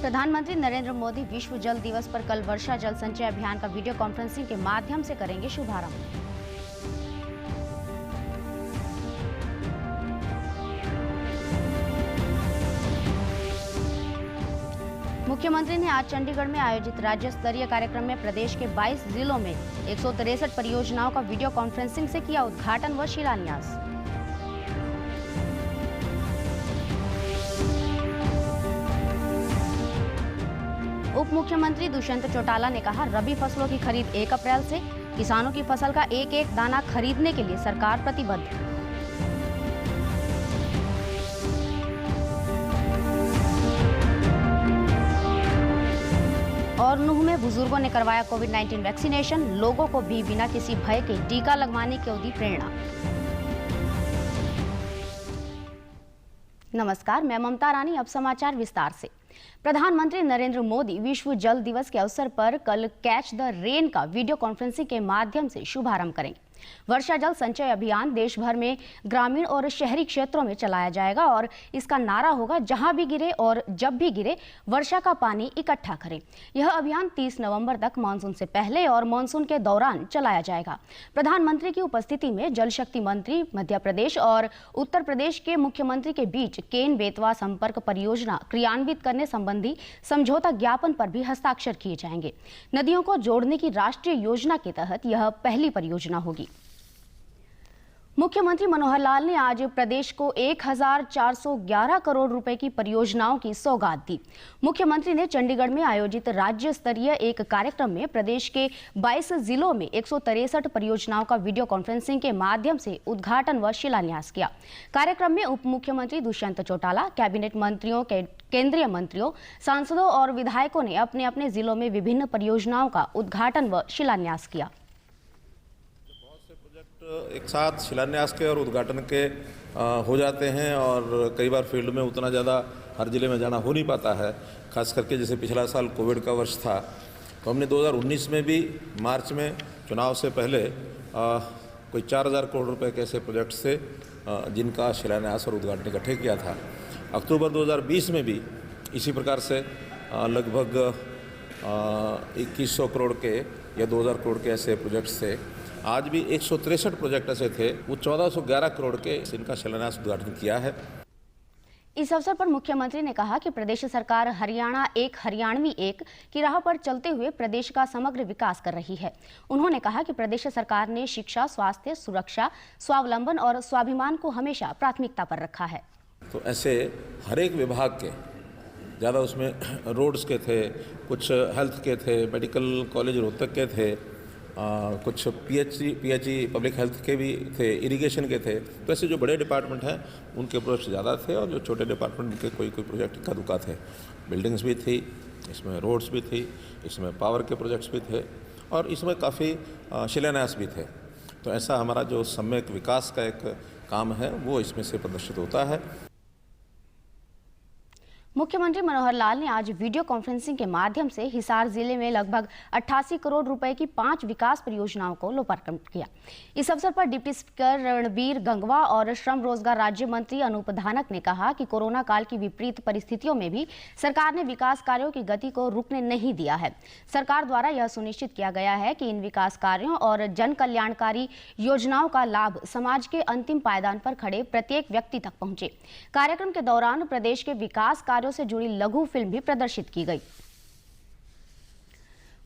प्रधानमंत्री नरेंद्र मोदी विश्व जल दिवस पर कल वर्षा जल संचय अभियान का वीडियो कॉन्फ्रेंसिंग के माध्यम से करेंगे शुभारंभ। मुख्यमंत्री ने आज चंडीगढ़ में आयोजित राज्य स्तरीय कार्यक्रम में प्रदेश के 22 जिलों में 163 परियोजनाओं का वीडियो कॉन्फ्रेंसिंग से किया उद्घाटन व शिलान्यास। उप मुख्यमंत्री दुष्यंत चौटाला ने कहा, रबी फसलों की खरीद 1 अप्रैल से, किसानों की फसल का एक एक दाना खरीदने के लिए सरकार प्रतिबद्ध। और नूह में बुजुर्गों ने करवाया कोविड-19 वैक्सीनेशन, लोगों को भी बिना किसी भय के टीका लगवाने की दी प्रेरणा। नमस्कार, मैं ममता रानी। अब समाचार विस्तार से। प्रधानमंत्री नरेंद्र मोदी विश्व जल दिवस के अवसर पर कल कैच द रेन का वीडियो कॉन्फ्रेंसिंग के माध्यम से शुभारंभ करेंगे। वर्षा जल संचय अभियान देश भर में ग्रामीण और शहरी क्षेत्रों में चलाया जाएगा और इसका नारा होगा, जहां भी गिरे और जब भी गिरे वर्षा का पानी इकट्ठा करें। यह अभियान 30 नवंबर तक मानसून से पहले और मानसून के दौरान चलाया जाएगा। प्रधानमंत्री की उपस्थिति में जल शक्ति मंत्री, मध्य प्रदेश और उत्तर प्रदेश के मुख्यमंत्री के बीच केन बेतवा संपर्क परियोजना क्रियान्वित करने संबंधी समझौता ज्ञापन पर भी हस्ताक्षर किए जाएंगे। नदियों को जोड़ने की राष्ट्रीय योजना के तहत यह पहली परियोजना होगी। मुख्यमंत्री मनोहर लाल ने आज प्रदेश को 1411 करोड़ रुपए की परियोजनाओं की सौगात दी। मुख्यमंत्री ने चंडीगढ़ में आयोजित राज्य स्तरीय एक कार्यक्रम में प्रदेश के 22 जिलों में 163 परियोजनाओं का वीडियो कॉन्फ्रेंसिंग के माध्यम से उद्घाटन व शिलान्यास किया। कार्यक्रम में उप मुख्यमंत्री दुष्यंत चौटाला, कैबिनेट मंत्रियों, केंद्रीय मंत्रियों, सांसदों और विधायकों ने अपने अपने जिलों में विभिन्न परियोजनाओं का उद्घाटन व शिलान्यास किया। एक साथ शिलान्यास के और उद्घाटन के हो जाते हैं और कई बार फील्ड में उतना ज़्यादा हर जिले में जाना हो नहीं पाता है। खास करके जैसे पिछला साल कोविड का वर्ष था, तो हमने 2019 में भी मार्च में चुनाव से पहले कोई 4000 करोड़ रुपए के ऐसे प्रोजेक्ट से जिनका शिलान्यास और उद्घाटन इकट्ठे किया था। अक्टूबर 2020 में भी इसी प्रकार से लगभग 2100 करोड़ के या 2000 करोड़ के ऐसे प्रोजेक्ट्स थे। आज भी 163 प्रोजेक्ट ऐसे थे, वो 1411 करोड़ के इनका शिलान्यास उद्घाटन किया है। इस अवसर पर मुख्यमंत्री ने कहा कि प्रदेश सरकार हरियाणा एक हरियाणवी एक की राह पर चलते हुए प्रदेश का समग्र विकास कर रही है। उन्होंने कहा कि प्रदेश सरकार ने शिक्षा, स्वास्थ्य, सुरक्षा, स्वावलंबन और स्वाभिमान को हमेशा प्राथमिकता पर रखा है। तो ऐसे हर एक विभाग के ज़्यादा उसमें रोड्स के थे, कुछ हेल्थ के थे, मेडिकल कॉलेज रोहतक के थे, कुछ पीएचई पब्लिक हेल्थ के भी थे, इरिगेशन के थे। तो ऐसे जो बड़े डिपार्टमेंट हैं उनके प्रोजेक्ट ज़्यादा थे और जो छोटे डिपार्टमेंट के कोई प्रोजेक्ट इक्का दुक्का थे। बिल्डिंग्स भी थी, इसमें रोड्स भी थी, इसमें पावर के प्रोजेक्ट्स भी थे और इसमें काफ़ी शिलान्यास भी थे। तो ऐसा हमारा जो सम्यक विकास का एक काम है वो इसमें से प्रदर्शित होता है। मुख्यमंत्री मनोहर लाल ने आज वीडियो कॉन्फ्रेंसिंग के माध्यम से हिसार जिले में लगभग 88 करोड़ रुपए की 5 विकास परियोजनाओं को लोकार्पण किया। इस अवसर पर डिप्टी स्पीकर रणबीर गंगवा और श्रम रोजगार राज्य मंत्री अनूप धानक ने कहा कि कोरोना काल की विपरीत परिस्थितियों में भी सरकार ने विकास कार्यों की गति को रुकने नहीं दिया है। सरकार द्वारा यह सुनिश्चित किया गया है कि इन विकास कार्यों और जन कल्याणकारी योजनाओं का लाभ समाज के अंतिम पायदान पर खड़े प्रत्येक व्यक्ति तक पहुंचे। कार्यक्रम के दौरान प्रदेश के विकास से जुड़ी लघु फिल्म भी प्रदर्शित की गई।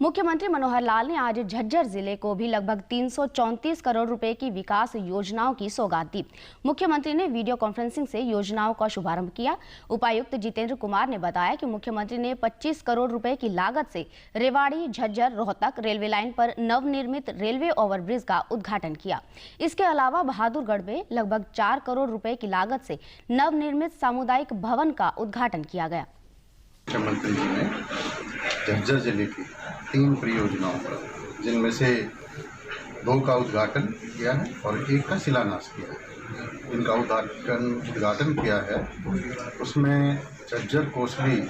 मुख्यमंत्री मनोहर लाल ने आज झज्जर जिले को भी लगभग 334 करोड़ रुपए की विकास योजनाओं की सौगात दी। मुख्यमंत्री ने वीडियो कॉन्फ्रेंसिंग से योजनाओं का शुभारंभ किया। उपायुक्त जितेंद्र कुमार ने बताया कि मुख्यमंत्री ने 25 करोड़ रुपए की लागत से रेवाड़ी, झज्जर, रोहतक रेलवे लाइन पर नवनिर्मित रेलवे ओवरब्रिज का उद्घाटन किया। इसके अलावा बहादुरगढ़ में लगभग 4 करोड़ रुपए की लागत से नवनिर्मित सामुदायिक भवन का उद्घाटन किया गया। मुख्यमंत्री जी ने झज्जर जिले की 3 परियोजनाओं पर, जिनमें से 2 का उद्घाटन किया है और 1 का शिलान्यास किया है। इनका उद्घाटन किया है, उसमें झज्जर कोसली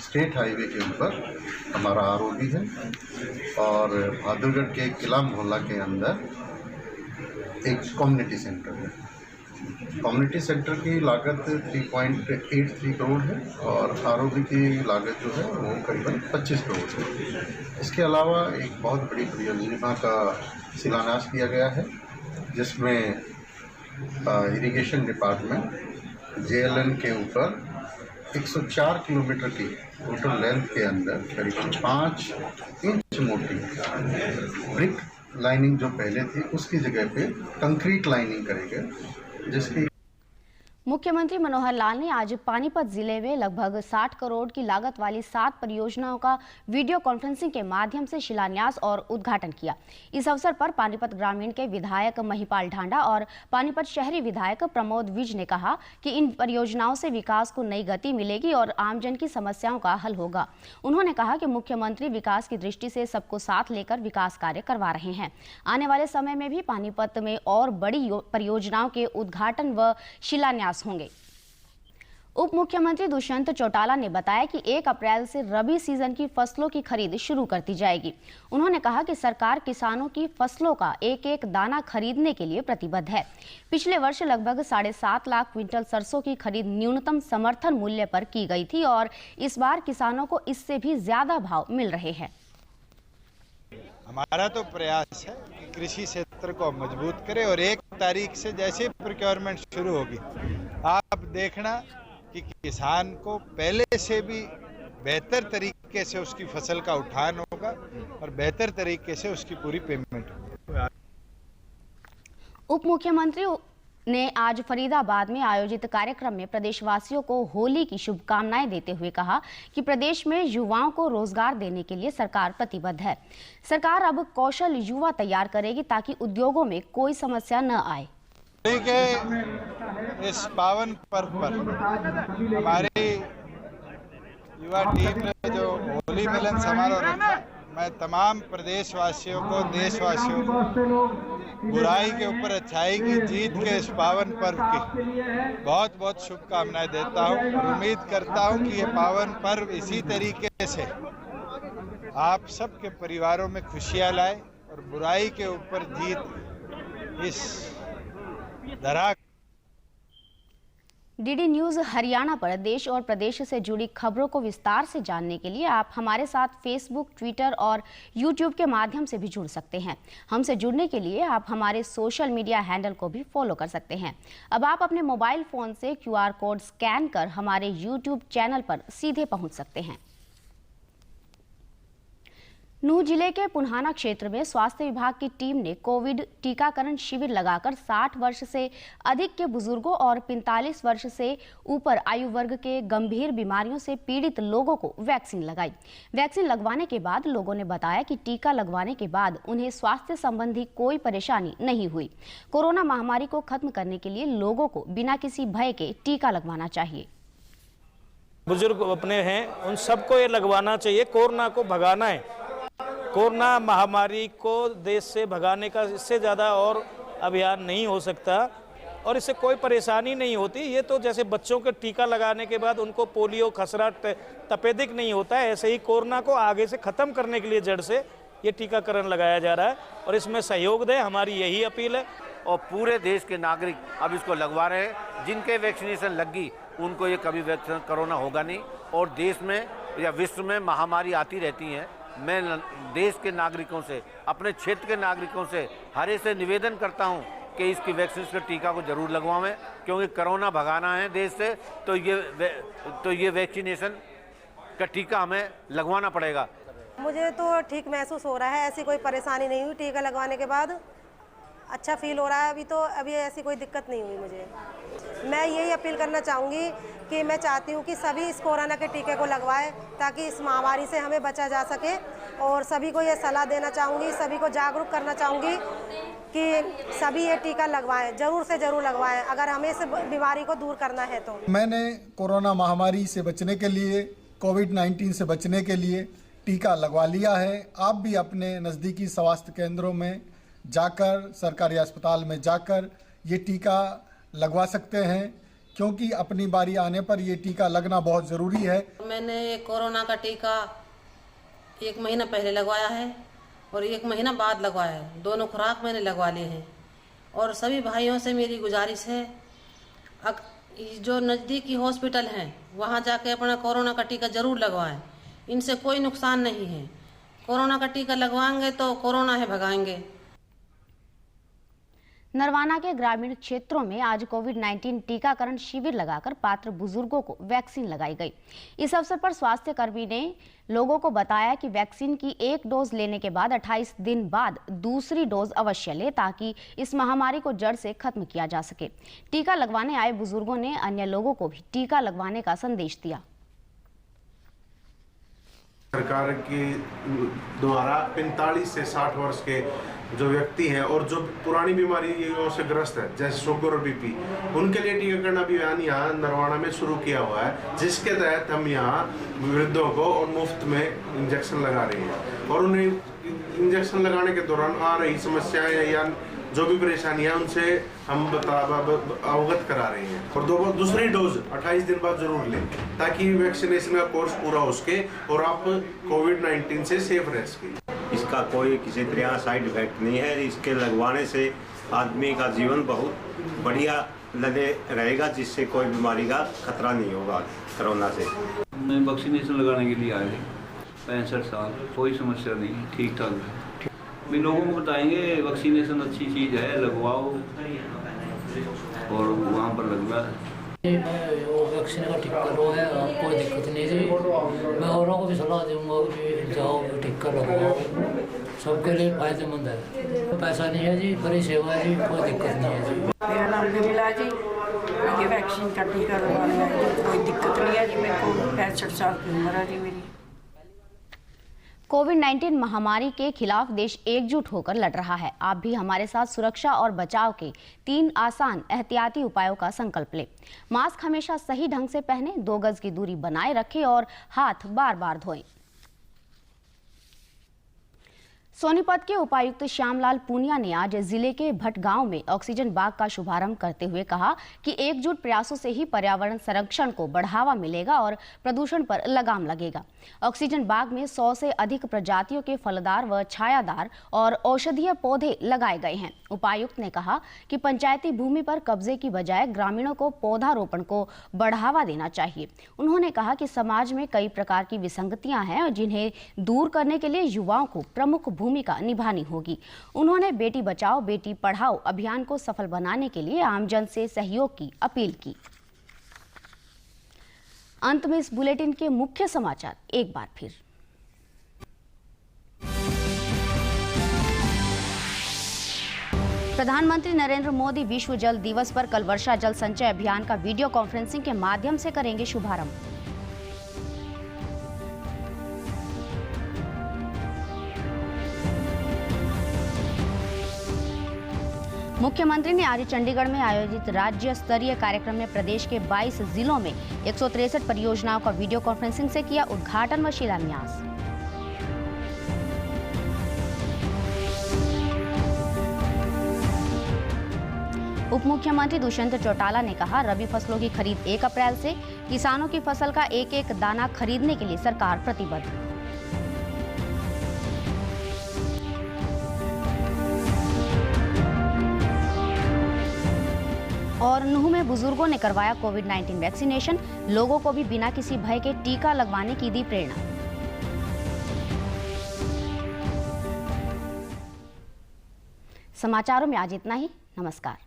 स्टेट हाईवे के ऊपर हमारा आरओबी है और बहादुरगढ़ के किला मोहल्ला के अंदर एक कम्युनिटी सेंटर है। कम्युनिटी सेंटर की लागत 3.83 करोड़ है और आरओबी की लागत जो है वो करीबन 25 करोड़ है। इसके अलावा एक बहुत बड़ी परियोजना का शिलान्यास किया गया है, जिसमें इरिगेशन डिपार्टमेंट जेएलएन के ऊपर 104 किलोमीटर की टोटल लेंथ के अंदर करीबन 5 इंच मोटी ब्रिक लाइनिंग जो पहले थी उसकी जगह पे कंक्रीट लाइनिंग करेंगे, जिसकी मुख्यमंत्री मनोहर लाल ने आज पानीपत जिले में लगभग 60 करोड़ की लागत वाली 7 परियोजनाओं का वीडियो कॉन्फ्रेंसिंग के माध्यम से शिलान्यास और उद्घाटन किया। इस अवसर पर पानीपत ग्रामीण के विधायक महिपाल ढांडा और पानीपत शहरी विधायक प्रमोद विज ने कहा कि इन परियोजनाओं से विकास को नई गति मिलेगी और आमजन की समस्याओं का हल होगा। उन्होंने कहा कि मुख्यमंत्री विकास की दृष्टि से सबको साथ लेकर विकास कार्य करवा रहे हैं। आने वाले समय में भी पानीपत में और बड़ी परियोजनाओं के उद्घाटन व शिलान्यास होंगे। उप मुख्यमंत्री दुष्यंत चौटाला ने बताया कि 1 अप्रैल से रबी सीजन की फसलों की खरीद शुरू कर दी जाएगी। उन्होंने कहा कि सरकार किसानों की फसलों का एक एक दाना खरीदने के लिए प्रतिबद्ध है। पिछले वर्ष लगभग 7.5 लाख क्विंटल सरसों की खरीद न्यूनतम समर्थन मूल्य पर की गई थी और इस बार किसानों को इससे भी ज्यादा भाव मिल रहे हैं। हमारा तो प्रयास है कि कृषि क्षेत्र को मजबूत करें और 1 तारीख से जैसे प्रोक्योरमेंट शुरू होगी, आप देखना कि किसान को पहले से भी बेहतर तरीके से उसकी फसल का उठान होगा और बेहतर तरीके से उसकी पूरी पेमेंट होगी। उप मुख्यमंत्री ने आज फरीदाबाद में आयोजित कार्यक्रम में प्रदेशवासियों को होली की शुभकामनाएं देते हुए कहा कि प्रदेश में युवाओं को रोजगार देने के लिए सरकार प्रतिबद्ध है। सरकार अब कौशल युवा तैयार करेगी ताकि उद्योगों में कोई समस्या न आए। होली के इस पावन पर्व पर हमारी युवा टीम ने जो होली मिलन समारोह रखा, मैं तमाम प्रदेशवासियों को, देशवासियों को बुराई के ऊपर अच्छाई की जीत के इस पावन पर्व की बहुत बहुत शुभकामनाएं देता हूं और उम्मीद करता हूं कि ये पावन पर्व इसी तरीके से आप सबके परिवारों में खुशियां लाए और बुराई के ऊपर जीत इस धरा। डीडी न्यूज हरियाणा पर देश और प्रदेश से जुड़ी खबरों को विस्तार से जानने के लिए आप हमारे साथ फेसबुक, ट्विटर और यूट्यूब के माध्यम से भी जुड़ सकते हैं। हमसे जुड़ने के लिए आप हमारे सोशल मीडिया हैंडल को भी फॉलो कर सकते हैं। अब आप अपने मोबाइल फोन से QR कोड स्कैन कर हमारे यूट्यूब चैनल पर सीधे पहुंच सकते हैं। नूंह जिले के पुन्हाना क्षेत्र में स्वास्थ्य विभाग की टीम ने कोविड टीकाकरण शिविर लगाकर 60 वर्ष से अधिक के बुजुर्गों और 45 वर्ष से ऊपर आयु वर्ग के गंभीर बीमारियों से पीड़ित लोगों को वैक्सीन लगाई। वैक्सीन लगवाने के बाद लोगों ने बताया कि टीका लगवाने के बाद उन्हें स्वास्थ्य संबंधी कोई परेशानी नहीं हुई। कोरोना महामारी को खत्म करने के लिए लोगों को बिना किसी भय के टीका लगवाना चाहिए। बुजुर्ग अपने हैं, उन सबको ये लगवाना चाहिए। कोरोना को भगाना है। कोरोना महामारी को देश से भगाने का इससे ज़्यादा और अभियान नहीं हो सकता और इससे कोई परेशानी नहीं होती। ये तो जैसे बच्चों के टीका लगाने के बाद उनको पोलियो, खसरा, तपेदिक नहीं होता है, ऐसे ही कोरोना को आगे से ख़त्म करने के लिए जड़ से ये टीकाकरण लगाया जा रहा है और इसमें सहयोग दें, हमारी यही अपील है। और पूरे देश के नागरिक अब इसको लगवा रहे हैं। जिनके वैक्सीनेशन लगी उनको ये कभी कोरोना होगा नहीं। और देश में या विश्व में महामारी आती रहती हैं। मैं देश के नागरिकों से, अपने क्षेत्र के नागरिकों से हर एक से निवेदन करता हूं कि इसकी वैक्सीन के टीका को जरूर लगवाएं, क्योंकि कोरोना भगाना है देश से तो ये वैक्सीनेशन का टीका हमें लगवाना पड़ेगा। मुझे तो ठीक महसूस हो रहा है, ऐसी कोई परेशानी नहीं हुई। टीका लगवाने के बाद अच्छा फील हो रहा है। अभी ऐसी कोई दिक्कत नहीं हुई मुझे। मैं यही अपील करना चाहूँगी कि मैं चाहती हूँ कि सभी इस कोरोना के टीके को लगवाएं ताकि इस महामारी से हमें बचा जा सके। और सभी को ये सलाह देना चाहूँगी, सभी को जागरूक करना चाहूँगी कि सभी ये टीका लगवाएं, ज़रूर से ज़रूर लगवाएं अगर हमें इस बीमारी को दूर करना है तो। मैंने कोरोना महामारी से बचने के लिए, कोविड-19 से बचने के लिए टीका लगवा लिया है। आप भी अपने नज़दीकी स्वास्थ्य केंद्रों में जाकर, सरकारी अस्पताल में जाकर ये टीका लगवा सकते हैं, क्योंकि अपनी बारी आने पर ये टीका लगना बहुत ज़रूरी है। मैंने कोरोना का टीका 1 महीना पहले लगवाया है और 1 महीना बाद लगवाया है। दोनों खुराक मैंने लगवा लिए हैं। और सभी भाइयों से मेरी गुजारिश है जो नज़दीकी हॉस्पिटल हैं वहाँ जाके अपना कोरोना का टीका ज़रूर लगवाएं। इनसे कोई नुकसान नहीं है। कोरोना का टीका लगवाएंगे तो कोरोना है भगाएंगे। नरवाना के ग्रामीण क्षेत्रों में आज कोविड-19 टीकाकरण शिविर लगाकर पात्र बुजुर्गों को वैक्सीन लगाई गई। इस अवसर पर स्वास्थ्य कर्मी ने लोगों को बताया कि वैक्सीन की एक डोज लेने के बाद 28 दिन बाद दूसरी डोज अवश्य ले, ताकि इस महामारी को जड़ से खत्म किया जा सके। टीका लगवाने आए बुजुर्गों ने अन्य लोगों को भी टीका लगवाने का संदेश दिया। सरकार के द्वारा 45 से 60 वर्ष के जो व्यक्ति हैं और जो पुरानी बीमारियों से ग्रस्त है, जैसे शुगर और बीपी, उनके लिए टीकाकरण अभियान यहाँ नरवाना में शुरू किया हुआ है, जिसके तहत हम यहाँ वृद्धों को और मुफ्त में इंजेक्शन लगा रहे हैं और उन्हें इंजेक्शन लगाने के दौरान आ रही समस्याएं या जो भी परेशानियां उनसे हम अवगत करा रहे हैं। और दूसरी डोज 28 दिन बाद जरूर लें, ताकि वैक्सीनेशन का कोर्स पूरा हो सके और आप कोविड-19 से सेफ रह सके। इसका कोई किसी तरह साइड इफेक्ट नहीं है। इसके लगवाने से आदमी का जीवन बहुत बढ़िया लगे रहेगा, जिससे कोई बीमारी का खतरा नहीं होगा कोरोना से। मैं वैक्सीनेशन लगाने के लिए आया, 65 साल, कोई समस्या नहीं, ठीक ठाक है। भी लोगों को बताएंगे वैक्सीनेशन अच्छी चीज़ है, लगवाओ और वहाँ पर लगवा। वैक्सीन का टीका लो है, कोई दिक्कत नहीं है। मैं औरों को भी सलाह दूंगा कि जाओ टीका लगवाओ, सबके लिए फायदेमंद है। पैसा नहीं है जी, बड़ी सेवा है जी, कोई दिक्कत नहीं है जी। मेरा नाम विमला जी, ये वैक्सीन का टीका लगवाना है, कोई दिक्कत नहीं है जी। मेरे को 65 साल की उम्र है जी मेरी। कोविड-19 महामारी के खिलाफ देश एकजुट होकर लड़ रहा है। आप भी हमारे साथ सुरक्षा और बचाव के 3 आसान एहतियाती उपायों का संकल्प लें। मास्क हमेशा सही ढंग से पहनें, 2 गज की दूरी बनाए रखें और हाथ बार-बार धोएं। सोनीपत के उपायुक्त श्यामलाल पूनिया ने आज जिले के भट गांव में ऑक्सीजन बाग का शुभारंभ करते हुए कहा कि एकजुट प्रयासों से ही पर्यावरण संरक्षण को बढ़ावा मिलेगा और प्रदूषण पर लगाम लगेगा। ऑक्सीजन बाग में 100 से अधिक प्रजातियों के फलदार व छायादार और औषधीय पौधे लगाए गए हैं। उपायुक्त ने कहा कि पंचायती भूमि पर कब्जे की बजाय ग्रामीणों को पौधारोपण को बढ़ावा देना चाहिए। उन्होंने कहा कि समाज में कई प्रकार की विसंगतियां हैं और जिन्हें दूर करने के लिए युवाओं को प्रमुख भूमिका निभानी होगी। उन्होंने बेटी बचाओ बेटी पढ़ाओ अभियान को सफल बनाने के लिए आमजन से सहयोग की अपील की। अंत में इस बुलेटिन के मुख्य समाचार एक बार फिर। प्रधानमंत्री नरेंद्र मोदी विश्व जल दिवस पर कल वर्षा जल संचय अभियान का वीडियो कॉन्फ्रेंसिंग के माध्यम से करेंगे शुभारंभ। मुख्यमंत्री ने आज चंडीगढ़ में आयोजित राज्य स्तरीय कार्यक्रम में प्रदेश के 22 जिलों में 163 परियोजनाओं का वीडियो कॉन्फ्रेंसिंग से किया उद्घाटन व शिलान्यास। उप मुख्यमंत्री दुष्यंत चौटाला ने कहा, रबी फसलों की खरीद 1 अप्रैल से, किसानों की फसल का एक एक दाना खरीदने के लिए सरकार प्रतिबद्ध। और नूह में बुजुर्गों ने करवाया कोविड-19 वैक्सीनेशन, लोगों को भी बिना किसी भय के टीका लगवाने की दी प्रेरणा। समाचारों में आज इतना ही। नमस्कार।